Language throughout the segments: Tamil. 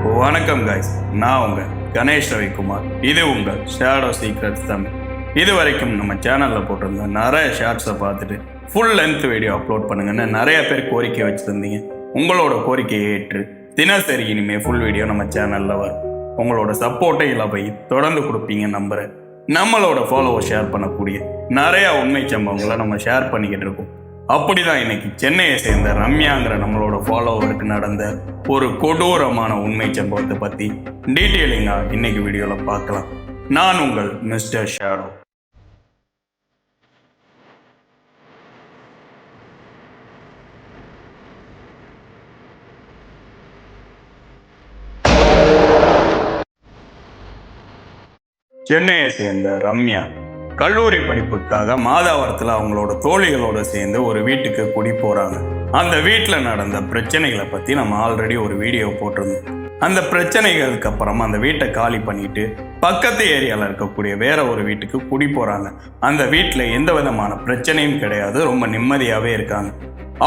வணக்கம் கைஸ், நான் உங்கள் கணேஷ் ரவிக்குமார். இது உங்கள் ஷேடோ சீக்ரெட்ஸ் தமிழ். இது வரைக்கும் நம்ம சேனலில் போட்டிருந்த நிறைய ஷார்ட்ஸை பார்த்துட்டு ஃபுல் லென்த் வீடியோ அப்லோட் பண்ணுங்கன்னு நிறைய பேர் கோரிக்கை வச்சுருந்தீங்க. உங்களோட கோரிக்கையை ஏற்று தினசரி இனிமேல் ஃபுல் வீடியோ நம்ம சேனலில் வரும். உங்களோட சப்போர்ட்டை இல்லை போய் தொடர்ந்து கொடுப்பீங்க நம்புகிறேன். நம்மளோட ஃபாலோவர் ஷேர் பண்ணக்கூடிய நிறையா உண்மை சம்பவங்களை நம்ம ஷேர் பண்ணிக்கிட்டு இருக்கோம். அப்படிதான் இன்னைக்கு சென்னையை சேர்ந்த ரம்யாங்கிற நம்மளோட ஃபாலோவருக்கு நடந்த ஒரு கொடூரமான உண்மை சம்பவத்தை பற்றி டீட்டெயிலிங்காக இன்னைக்கு வீடியோவில் பார்க்கலாம். நான் உங்கள் மிஸ்டர் ஷேடோ. சென்னையை சேர்ந்த ரம்யா கல்லூரி படிப்புக்காக மாதாவரத்தில் அவங்களோட தோழிகளோடு சேர்ந்து ஒரு வீட்டுக்கு குடி போகிறாங்க. அந்த வீட்டில் நடந்த பிரச்சனைகளை பற்றி நம்ம ஆல்ரெடி ஒரு வீடியோ போட்டிருந்தோம். அந்த பிரச்சனைகளுக்கு அப்புறமா அந்த வீட்டை காலி பண்ணிட்டு பக்கத்து ஏரியாவில் இருக்கக்கூடிய வேற ஒரு வீட்டுக்கு குடி போகிறாங்க. அந்த வீட்டில் எந்த விதமான பிரச்சனையும் கிடையாது, ரொம்ப நிம்மதியாகவே இருக்காங்க.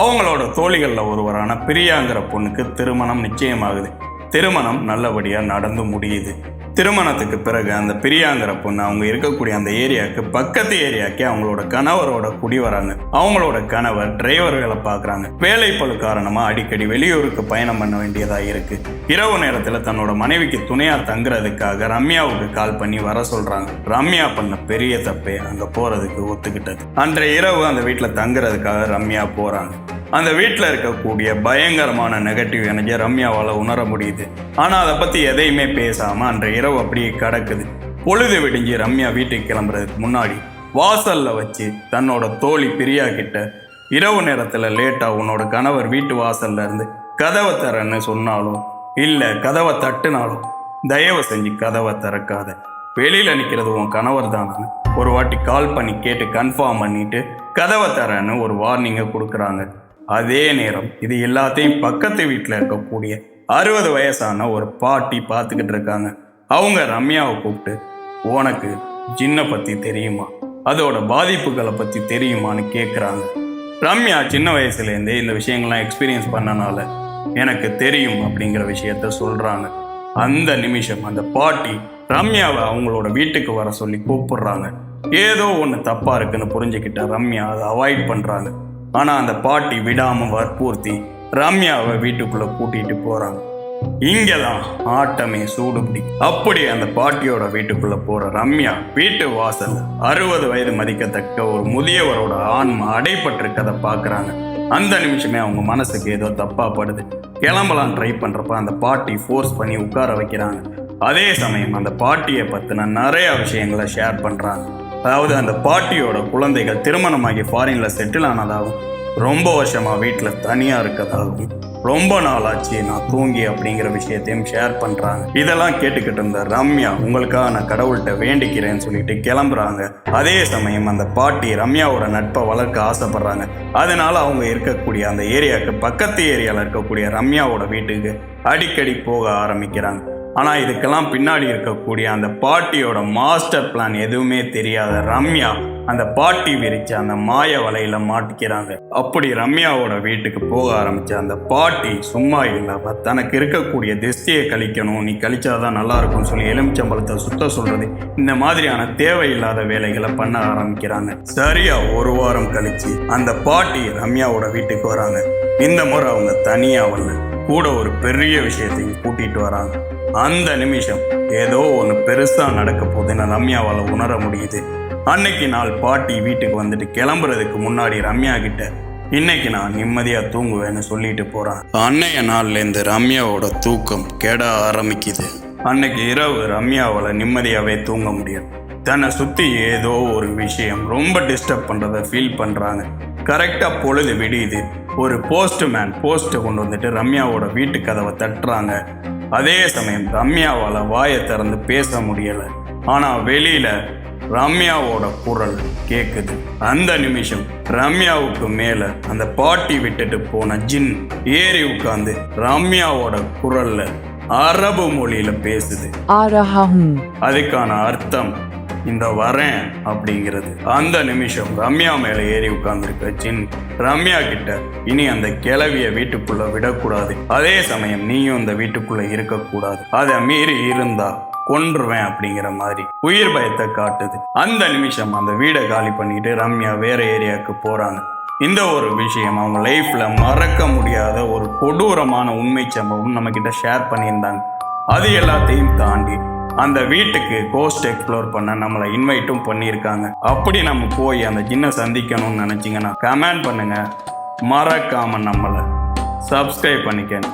அவங்களோட தோழிகளில் ஒருவரான பிரியாங்கிற பொண்ணுக்கு திருமணம் நிச்சயமாகுது. திருமணம் நல்லபடியாக நடந்து முடியுது. திருமணத்துக்கு பிறகு அந்த பிரியாங்கிற பொண்ணு அவங்க இருக்கக்கூடிய அந்த ஏரியாவுக்கு பக்கத்து ஏரியாவுக்கே அவங்களோட கணவரோட குடி வராங்க. அவங்களோட கணவர் டிரைவர் வேலை பார்க்குறாங்க. வேலைப்பளு காரணமாக அடிக்கடி வெளியூருக்கு பயணம் பண்ண வேண்டியதாக இருக்கு. இரவு நேரத்தில் தன்னோட மனைவிக்கு துணையா தங்குறதுக்காக ரம்யாவுக்கு கால் பண்ணி வர சொல்றாங்க. ரம்யா பண்ண பெரிய தப்பே அங்கே போறதுக்கு ஒத்துக்கிட்டது. அன்றைய இரவு அந்த வீட்டில் தங்குறதுக்காக ரம்யா போறாங்க. அந்த வீட்டில் இருக்கக்கூடிய பயங்கரமான நெகட்டிவ் எனர்ஜி ரம்யாவால் உணர முடியுது. ஆனால் அதை பற்றி எதையுமே பேசாமல் அன்றைய இரவு அப்படியே கிடக்குது. பொழுது விடிஞ்சு ரம்யா வீட்டுக்கு கிளம்புறதுக்கு முன்னாடி வாசலில் வச்சு தன்னோட தோழி பிரியா கிட்ட இரவு நேரத்தில் லேட்டாக உன்னோட கணவர் வீட்டு வாசல்ல இருந்து கதவை தரேன்னு சொன்னாலும் இல்லை கதவை தட்டுனாலும் தயவு செஞ்சு கதவை திறக்காத, வெளியில் நிற்கிறது உன் கணவர் தானு ஒரு வாட்டி கால் பண்ணி கேட்டு கன்ஃபார்ம் பண்ணிட்டு கதவை தரேன்னு ஒரு வார்னிங்கை கொடுக்குறாங்க. அதே நேரம் இது எல்லாத்தையும் பக்கத்து வீட்டில் இருக்கக்கூடிய 60 வயசான ஒரு பாட்டி பார்த்துக்கிட்டு இருக்காங்க. அவங்க ரம்யாவை கூப்பிட்டு, உனக்கு ஜின்னை பற்றி தெரியுமா, அதோட பாதிப்புகளை பற்றி தெரியுமான்னு கேட்குறாங்க. ரம்யா சின்ன வயசுலேருந்தே இந்த விஷயங்கள்லாம் எக்ஸ்பீரியன்ஸ் பண்ணனால எனக்கு தெரியும் அப்படிங்கிற விஷயத்த சொல்கிறாங்க. அந்த நிமிஷம் அந்த பாட்டி ரம்யாவை அவங்களோட வீட்டுக்கு வர சொல்லி கூப்பிடுறாங்க. ஏதோ ஒன்று தப்பாக இருக்குன்னு புரிஞ்சுக்கிட்ட ரம்யா அதை அவாய்ட் பண்ணுறாங்க. ஆனால் அந்த பாட்டி விடாமல் வற்புறுத்தி ரம்யாவை வீட்டுக்குள்ளே கூட்டிகிட்டு போகிறாங்க. இங்கே தான் ஆட்டமே சூடுபிடி. அப்படி அந்த பாட்டியோட வீட்டுக்குள்ளே போகிற ரம்யா வீட்டு வாசல் 60 வயது மதிக்கத்தக்க ஒரு முதியவரோட ஆன்மா அடைப்பட்டிருக்கதை பார்க்குறாங்க. அந்த நிமிஷமே அவங்க மனசுக்கு ஏதோ தப்பாக படுது. கிளம்பலாம் ட்ரை பண்ணுறப்ப அந்த பாட்டி ஃபோர்ஸ் பண்ணி உட்கார வைக்கிறாங்க. அதே சமயம் அந்த பாட்டியை பற்றின நிறைய விஷயங்களை ஷேர் பண்ணுறாங்க. அதாவது அந்த பாட்டியோட குழந்தைகள் திருமணமாகி ஃபாரினில் செட்டில் ஆனதாகவும் ரொம்ப வருஷமாக வீட்டில் தனியாக இருக்கதாகவும் ரொம்ப நாளாச்சு நான் தூங்கி அப்படிங்கிற விஷயத்தையும் ஷேர் பண்ணுறாங்க. இதெல்லாம் கேட்டுக்கிட்டு இருந்த ரம்யா உங்களுக்காக நான் கடவுள்கிட்ட வேண்டிக்கிறேன்னு சொல்லிட்டு கிளம்புறாங்க. அதே சமயம் அந்த பாட்டி ரம்யாவோட நட்பை வளர்க்க ஆசைப்படுறாங்க. அதனால அவங்க இருக்கக்கூடிய அந்த ஏரியாவுக்கு பக்கத்து ஏரியாவில் இருக்கக்கூடிய ரம்யாவோட வீட்டுக்கு அடிக்கடி போக ஆரம்பிக்கிறாங்க. ஆனால் இதுக்கெல்லாம் பின்னாடி இருக்கக்கூடிய அந்த பாட்டியோட மாஸ்டர் பிளான் எதுவுமே தெரியாத ரம்யா அந்த பாட்டி விரிச்ச அந்த மாய வலையில மாட்டிக்கிறாங்க. அப்படி ரம்யாவோட வீட்டுக்கு போக ஆரம்பிச்ச அந்த பாட்டி சும்மா இல்லாம தனக்கு இருக்கக்கூடிய திஷ்டியை கழிக்கணும், நீ கழிச்சாதான் நல்லா இருக்கும்னு சொல்லி எலுமிச்சம்பழத்தை சுத்த சொல்றது, இந்த மாதிரியான தேவையில்லாத வேலைகளை பண்ண ஆரம்பிக்கிறாங்க. சரியா ஒரு வாரம் கழிச்சு அந்த பாட்டி ரம்யாவோட வீட்டுக்கு வராங்க. இந்த முறை அவங்க தனியா வரல, கூட ஒரு பெரிய விஷயத்தையும் கூட்டிட்டு வராங்க. அந்த நிமிஷம் ஏதோ ஒன்று பெருசா நடக்க போகுதுன்னு ரம்யாவால் உணர முடியுது. அன்னைக்கு நாள் பாட்டி வீட்டுக்கு வந்துட்டு கிளம்புறதுக்கு முன்னாடி ரம்யா கிட்ட இன்னைக்கு நான் நிம்மதியாக தூங்குவேன்னு சொல்லிட்டு போகிறான். அன்னைய நாள்லேருந்து ரம்யாவோட தூக்கம் கெட ஆரம்பிக்குது. அன்னைக்கு இரவு ரம்யாவால் நிம்மதியாகவே தூங்க முடியும். தன்னை சுற்றி ஏதோ ஒரு விஷயம் ரொம்ப டிஸ்டர்ப் பண்ணுறதை ஃபீல் பண்ணுறாங்க. கரெக்டாக பொழுது விடியுது. ஒரு போஸ்ட்மேன் போஸ்ட்டை கொண்டு வந்துட்டு ரம்யாவோட வீட்டு கதவை தட்டுறாங்க. அதே சமயம் ரம்யாவால் வாயை திறந்து பேச முடியலை. ஆனால் வெளியில் ரம்யாவோட குரல் கேட்குது. அந்த நிமிஷம் ரம்யாவுக்கு மேலே அந்த பாட்டி விட்டுட்டு போன ஜின் ஏறி உட்காந்து ரம்யாவோட குரல்ல அரபு மொழியில பேசுது. அதுக்கான அர்த்தம் இந்த வரேன் அப்படிங்கிறது. அந்த நிமிஷம் ரம்யா மேல ஏறி உட்கார்ந்துருக்க ஜின் ரம்யா கிட்ட, இனி அந்த கிழவிய வீட்டுக்குள்ள விடக்கூடாது, அதே சமயம் நீயும் இந்த வீட்டுக்குள்ள இருக்கக்கூடாது, அதை மீறி இருந்தா கொன்றுவேன் அப்படிங்கிற மாதிரி உயிர் பயத்தை காட்டுது. அந்த நிமிஷம் அந்த வீடை காலி பண்ணிட்டு ரம்யா வேற ஏரியாவுக்கு போறாங்க. இந்த ஒரு விஷயம் அவங்க லைஃப்ல மறக்க முடியாத ஒரு கொடூரமான உண்மை சம்பவம் நம்ம கிட்ட ஷேர் பண்ணியிருந்தாங்க. அது எல்லாத்தையும் தாண்டி அந்த வீட்டுக்கு கோஸ்ட் எக்ஸ்ப்ளோர் பண்ண நம்மளை இன்வைட்டும் பண்ணியிருக்காங்க. அப்படி நம்ம போய் அந்த ஜின்னை சந்திக்கணும்னு நினைச்சிங்கன்னா கமெண்ட் பண்ணுங்க, மறக்காம நம்மளை சப்ஸ்கிரைப் பண்ணிக்கங்க.